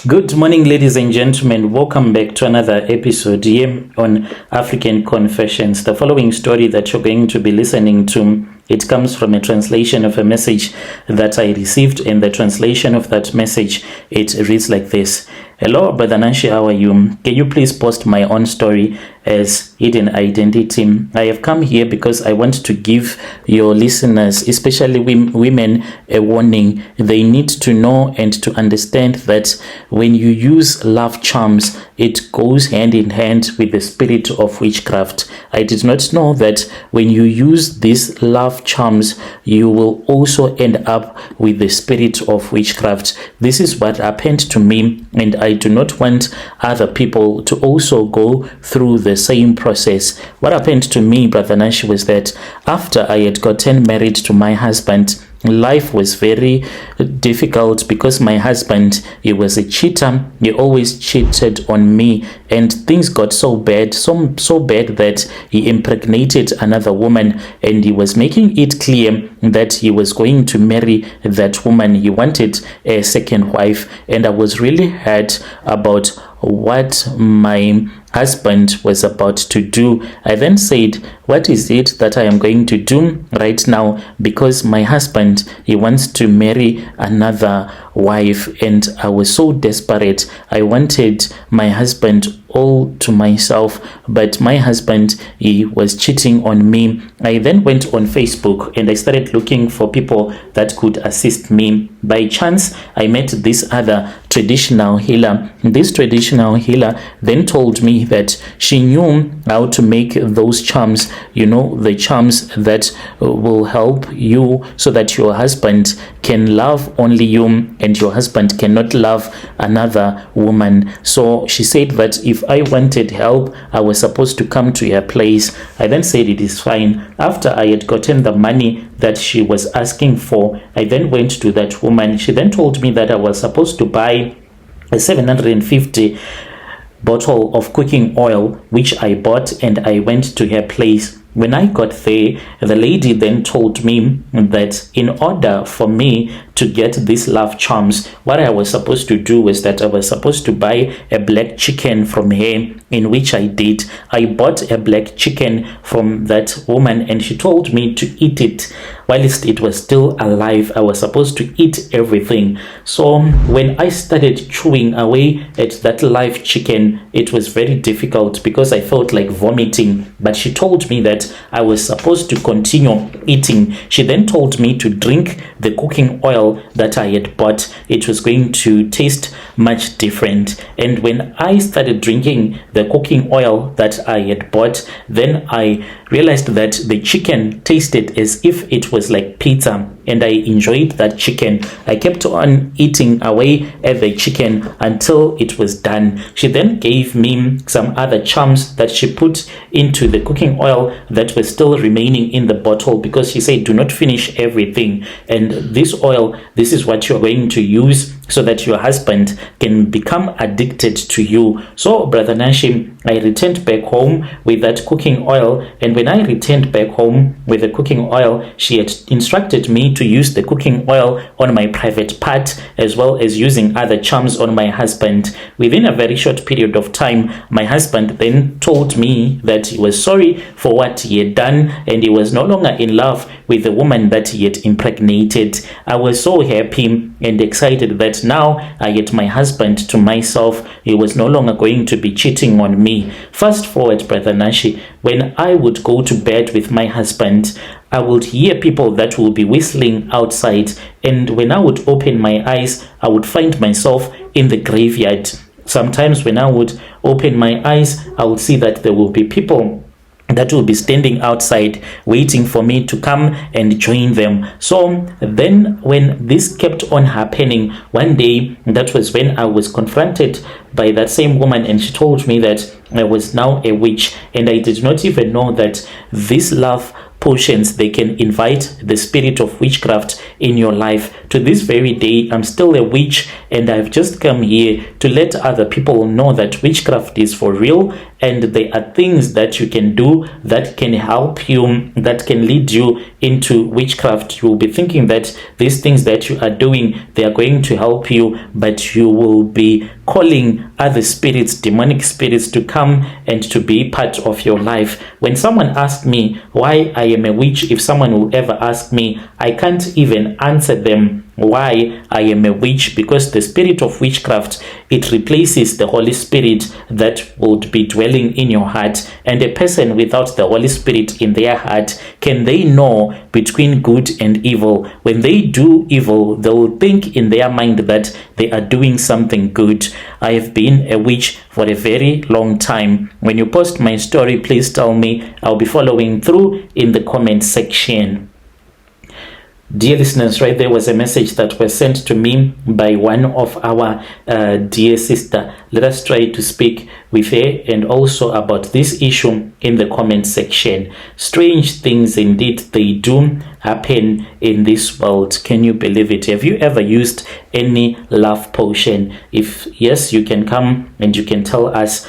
Good morning, ladies and gentlemen. Welcome back to another episode here on African Confessions. The following story that you're going to be listening to, it comes from a translation of a message that I received, and the translation of that message, it reads like this. Hello, Brother Nanshi, how are you? Can you please post my own story as hidden identity? I have come here because I want to give your listeners, especially women, a warning. They need to know and to understand that when you use love charms, it goes hand in hand with the spirit of witchcraft. I did not know that when you use these love charms, you will also end up with the spirit of witchcraft. This is what happened to me, and I do not want other people to also go through the same process. What happened to me, Brother Nash, was that after I had gotten married to my husband, life was very difficult because my husband, he was a cheater. He always cheated on me, and things got so bad, so bad that he impregnated another woman, and he was making it clear that he was going to marry that woman. He wanted a second wife, and I was really hurt about what my husband was about to do. I then said, what is it that I am going to do right now? Because my husband, he wants to marry another wife, and I was so desperate. I wanted my husband all to myself, but my husband, he was cheating on me. I then went on Facebook and I started looking for people that could assist me. By chance, I met this other traditional healer. This traditional healer then told me that she knew how to make those charms, the charms that will help you so that your husband can love only you and your husband cannot love another woman. So she said that if I wanted help, I was supposed to come to her place. I then said it is fine. After I had gotten the money that she was asking for, I then went to that woman. She then told me that I was supposed to buy a 750 bottle of cooking oil, which I bought, and I went to her place. When I got there, the lady then told me that in order for me to get these love charms, what I was supposed to do was that I was supposed to buy a black chicken from her, in which I did. I bought a black chicken from that woman, and she told me to eat it whilst it was still alive. I was supposed to eat everything. So when I started chewing away at that live chicken, it was very difficult because I felt like vomiting. But she told me that I was supposed to continue eating. She then told me to drink the cooking oil that I had bought. It was going to taste much different. And when I started drinking the cooking oil that I had bought, then I realized that the chicken tasted as if it was like pizza, and I enjoyed that chicken. I kept on eating away at the chicken until it was done. She then gave me some other charms that she put into the cooking oil that was still remaining in the bottle, because she said, do not finish everything, and this oil, this is what you're going to use so that your husband can become addicted to you. So, Brother Nashim, I returned back home with that cooking oil, and when I returned back home with the cooking oil, she had instructed me to use the cooking oil on my private part, as well as using other charms on my husband. Within a very short period of time, my husband then told me that he was sorry for what he had done, and he was no longer in love with the woman that he had impregnated. I was so happy and excited that now I had my husband to myself. He was no longer going to be cheating on me. Fast forward, Brother Nashi, when I would go to bed with my husband, I would hear people that will be whistling outside, and when I would open my eyes, I would find myself in the graveyard. Sometimes when I would open my eyes, I would see that there will be people that will be standing outside waiting for me to come and join them. So then when this kept on happening, one day, that was when I was confronted by that same woman, and she told me that I was now a witch, and I did not even know that this love potions, they can invite the spirit of witchcraft in your life to this very day, I'm still a witch, and I've just come here to let other people know that witchcraft is for real, and there are things that you can do that can help you, that can lead you into witchcraft. You will be thinking that these things that you are doing, they are going to help you, but you will be calling other spirits, demonic spirits, to come and to be part of your life. When someone asks me why I am a witch, if someone will ever ask me, I can't even answer them why I am a witch, because the spirit of witchcraft, it replaces the Holy Spirit that would be dwelling in your heart. And a person without the Holy Spirit in their heart, can they know between good and evil? When they do evil, they will think in their mind that they are doing something good. I have been a witch for a very long time. When you post my story, please tell me. I'll be following through in the comment section. Dear listeners, right there was a message that was sent to me by one of our dear sister. Let us try to speak with her and also about this issue in the comment section. Strange things indeed they do happen in this world. Can you believe it? Have you ever used any love potion? If yes, you can come and you can tell us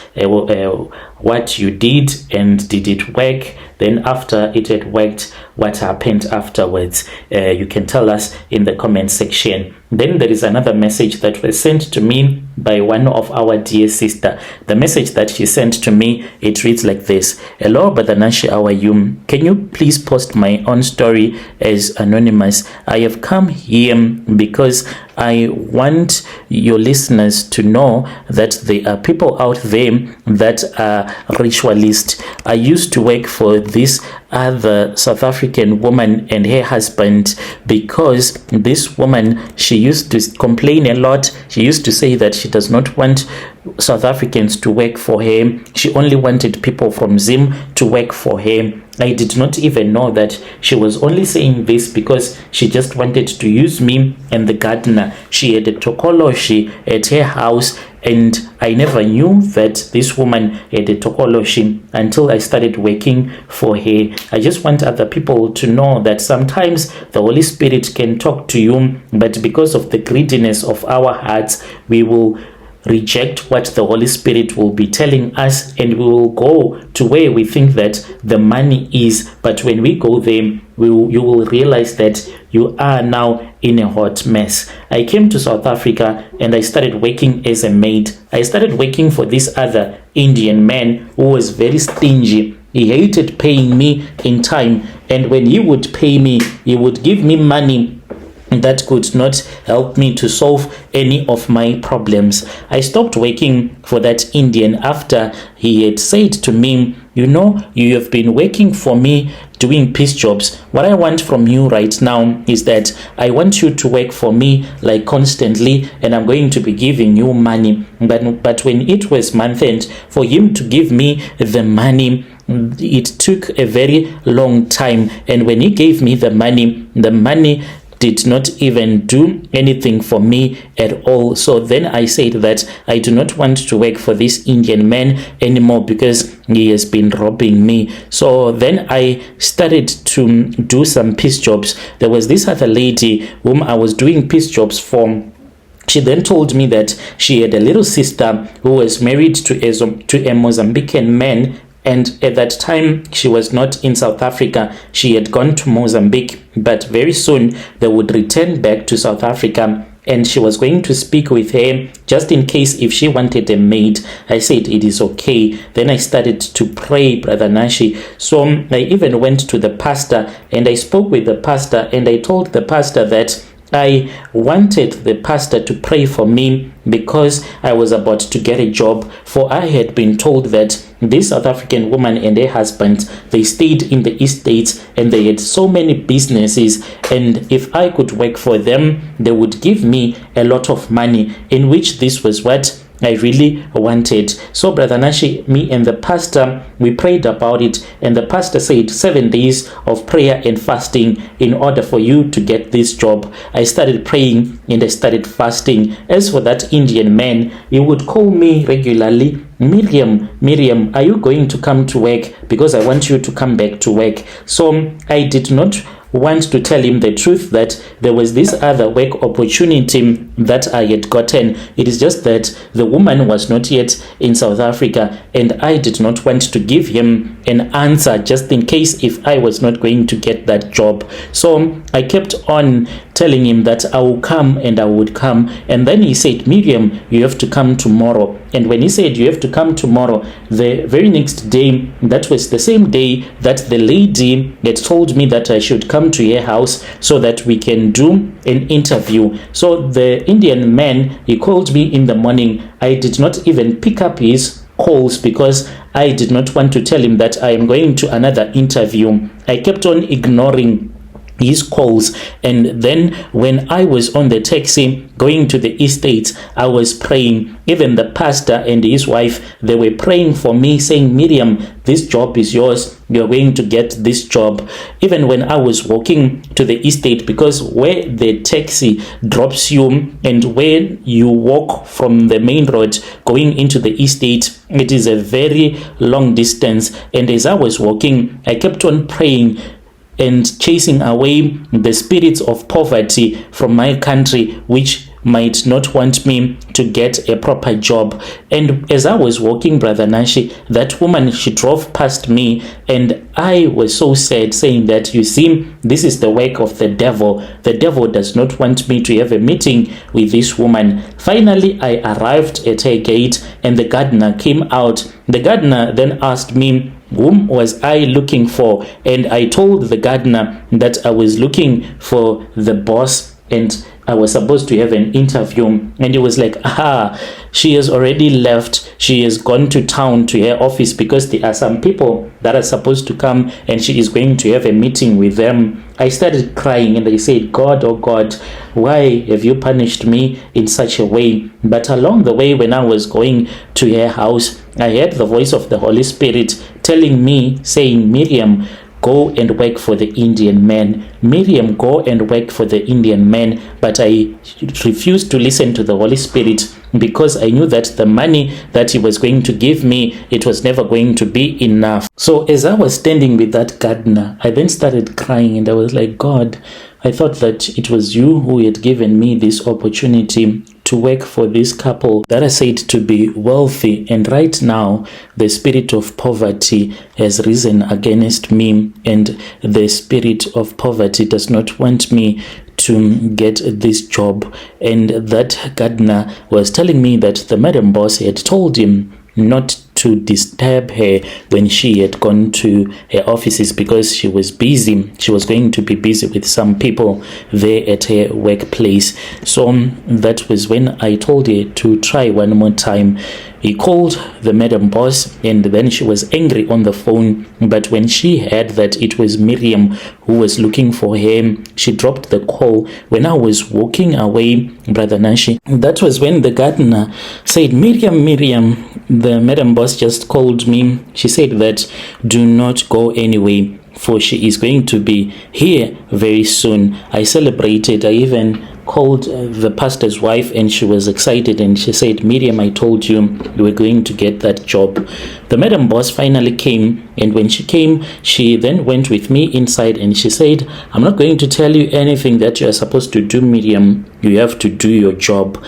what you did, and did it work? Then after it had worked, what happened afterwards? You can tell us in the comment section. Then there is another message that was sent to me by one of our dear sister. The message that she sent to me, it reads like this. Hello, Brother Nashi, how are you? Can you please post my own story as anonymous? I have come here because I want your listeners to know that there are people out there that are ritualists. I used to work for this other South African woman and her husband, because this woman, she used to complain a lot. She used to say that she does not want South Africans to work for her. She only wanted people from Zim to work for her. I did not even know that she was only saying this because she just wanted to use me and the gardener. She had a Tokoloshes at her house, and I never knew that this woman had a Tokoloshes until I started working for her. I just want other people to know that sometimes the Holy Spirit can talk to you, but because of the greediness of our hearts, we will reject what the Holy Spirit will be telling us, and we will go to where we think that the money is. But when we go there, you will realize that you are now in a hot mess. I came to South Africa and I started working as a maid. I started working for this other Indian man who was very stingy. He hated paying me in time, and when he would pay me, he would give me money that could not help me to solve any of my problems. I stopped working for that Indian after he had said to me, you know, you have been working for me doing piece jobs. What I want from you right now is that I want you to work for me like constantly, and I'm going to be giving you money. But when it was month end, for him to give me the money, it took a very long time. And when he gave me the money did not even do anything for me at all. So then I said that I do not want to work for this Indian man anymore because he has been robbing me. So then I started to do some piece jobs. There was this other lady whom I was doing piece jobs for. She then told me that she had a little sister who was married to a Mozambican man, and at that time she was not in South Africa. She had gone to Mozambique, but very soon they would return back to South Africa, and she was going to speak with her just in case if she wanted a maid. I said it is okay. Then I started to pray, Brother Nashi. So I even went to the pastor and I spoke with the pastor, and I told the pastor that I wanted the pastor to pray for me because I was about to get a job, for I had been told that this South African woman and her husband, they stayed in the estates and they had so many businesses, and if I could work for them, they would give me a lot of money, in which this was what I really wanted. So Brother Nashi, me and the pastor, we prayed about it, and the pastor said 7 days of prayer and fasting in order for you to get this job. I started praying and I started fasting. As for that Indian man, he would call me regularly, Miriam, are you going to come to work? Because I want you to come back to work. So I did not want to tell him the truth that there was this other work opportunity that I had gotten. It is just that the woman was not yet in South Africa, and I did not want to give him an answer just in case if I was not going to get that job. So I kept on telling him that I will come and I would come. And then he said, Miriam, you have to come tomorrow. And when he said you have to come tomorrow, the very next day, that was the same day that the lady had told me that I should come to her house so that we can do an interview. So the Indian man, he called me in the morning. I did not even pick up his calls because I did not want to tell him that I am going to another interview. I kept on ignoring his calls, and then when I was on the taxi going to the estate, I was praying. Even the pastor and his wife, they were praying for me, saying, Miriam, this job is yours, you're going to get this job. Even when I was walking to the estate, because where the taxi drops you and where you walk from the main road going into the estate, it is a very long distance. And as I was walking, I kept on praying and chasing away the spirits of poverty from my country, which might not want me to get a proper job. And as I was walking, Brother Nashi, that woman, she drove past me, and I was so sad, saying that, you see, this is the work of the devil. The devil does not want me to have a meeting with this woman. Finally, I arrived at her gate, and the gardener came out. The gardener then asked me, whom was I looking for? And I told the gardener that I was looking for the boss, and I was supposed to have an interview. And he was like, she has already left. She has gone to town to her office because there are some people that are supposed to come and she is going to have a meeting with them. I started crying and I said, God, oh God, why have you punished me in such a way? But along the way, when I was going to her house, I heard the voice of the Holy Spirit telling me, saying, Miriam, go and work for the Indian man. Miriam, go and work for the Indian man. But I refused to listen to the Holy Spirit because I knew that the money that he was going to give me, it was never going to be enough. So as I was standing with that gardener, I then started crying and I was like, God, I thought that it was you who had given me this opportunity to work for this couple that are said to be wealthy, and right now the spirit of poverty has risen against me, and the spirit of poverty does not want me to get this job. And that gardener was telling me that the madam boss had told him not to disturb her when she had gone to her offices because she was busy. She was going to be busy with some people there at her workplace. So that was when I told her to try one more time. He called the madam boss and then she was angry on the phone. But when she heard that it was Miriam who was looking for him, she dropped the call. When I was walking away, Brother Nashi, that was when the gardener said, Miriam, the madam boss just called me. She said that do not go anyway, for she is going to be here very soon. I celebrated. I even called the pastor's wife and she was excited and she said, Miriam, I told you were going to get that job. The madam boss finally came, and when she came, she then went with me inside and she said, I'm not going to tell you anything that you are supposed to do, Miriam. You have to do your job.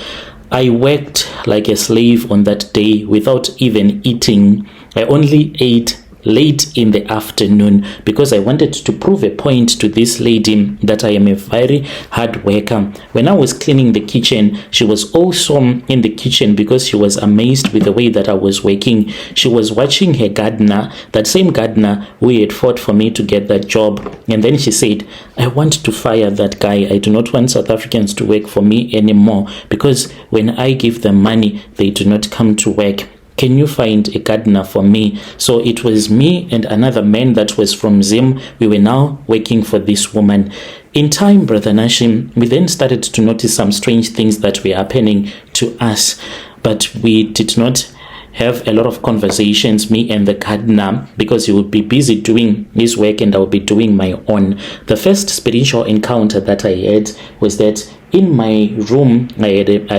I worked like a slave on that day without even eating. I only ate late in the afternoon because I wanted to prove a point to this lady that I am a very hard worker. When I was cleaning the kitchen, she was also in the kitchen because she was amazed with the way that I was working. She was watching her gardener, that same gardener who had fought for me to get that job. And then she said, I want to fire that guy. I do not want South Africans to work for me anymore because when I give them money, they do not come to work. Can you find a gardener for me? So it was me and another man that was from Zim. We were now working for this woman. In time, Brother Nashim, we then started to notice some strange things that were happening to us. But we did not have a lot of conversations, me and the gardener, because he would be busy doing his work and I would be doing my own. The first spiritual encounter that I had was that in my room, I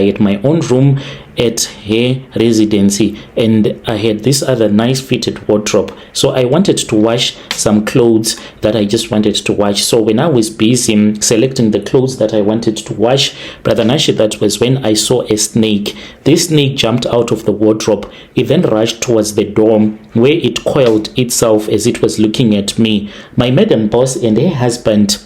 had my own room at her residency, and I had this other nice fitted wardrobe. So I wanted to wash some clothes that I just wanted to wash. So when I was busy selecting the clothes that I wanted to wash, Brother Nashi, that was when I saw a snake. This snake jumped out of the wardrobe. It then rushed towards the door, where it coiled itself as it was looking at me. My madam boss and her husband,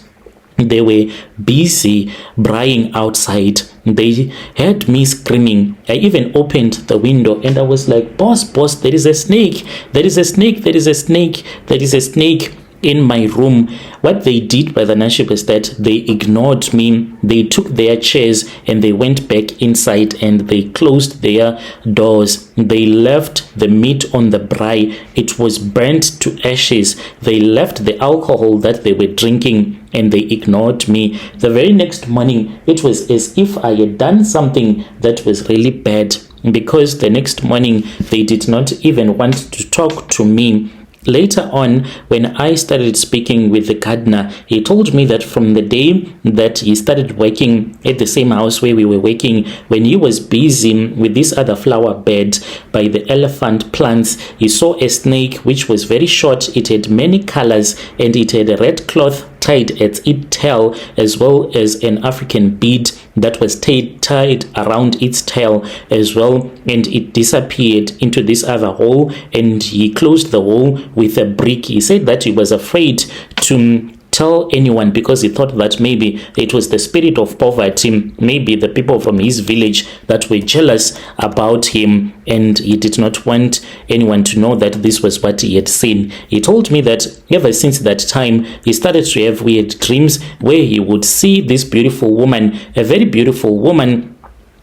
they were busy braaiing outside. They heard me screaming. I even opened the window and I was like, boss, there is a snake. There is a snake. There is a snake. There is a snake in my room. What they did, Brother Nashi, was that they ignored me. They took their chairs and they went back inside and they closed their doors. They left the meat on the braai. It was burnt to ashes. They left the alcohol that they were drinking and they ignored me. The very next morning, it was as if I had done something that was really bad, because the next morning they did not even want to talk to me. Later on, when I started speaking with the gardener, he told me that from the day that he started working at the same house where we were working, when he was busy with this other flower bed by the elephant plants, he saw a snake which was very short. It had many colors and it had a red cloth tied at its tail, as well as an African bead that was tied around its tail as well, and it disappeared into this other hole, and he closed the hole with a brick. He said that he was afraid to tell anyone because he thought that maybe it was the spirit of poverty, maybe the people from his village that were jealous about him, and he did not want anyone to know that this was what he had seen. He told me that ever since that time, he started to have weird dreams where he would see this beautiful woman, a very beautiful woman,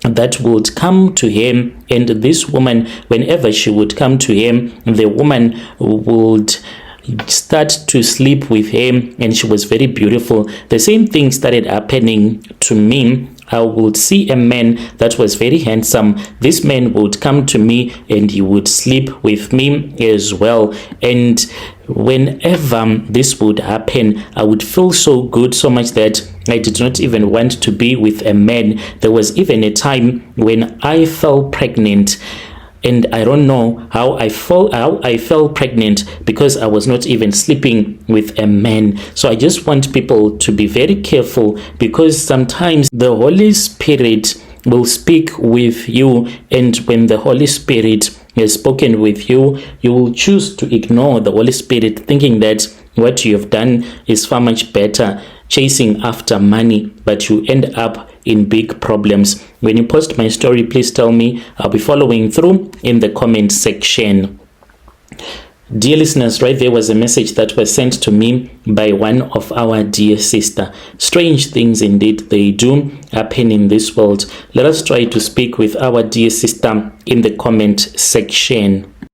that would come to him, and this woman, whenever she would come to him, the woman would start to sleep with him, and she was very beautiful. The same thing started happening to me. I would see a man that was very handsome. This man would come to me and he would sleep with me as well. And whenever this would happen, I would feel so good, so much that I did not even want to be with a man. There was even a time when I fell pregnant, and I don't know how I fell pregnant, because I was not even sleeping with a man. So I just want people to be very careful, because sometimes the Holy Spirit will speak with you, and when the Holy Spirit has spoken with you, you will choose to ignore the Holy Spirit, thinking that what you have done is far much better, chasing after money, but you end up in big problems. When you post my story, please tell me. I'll be following through in the comment section. Dear listeners, right there was a message that was sent to me by one of our dear sister. Strange things indeed they do happen in this world. Let us try to speak with our dear sister in the comment section.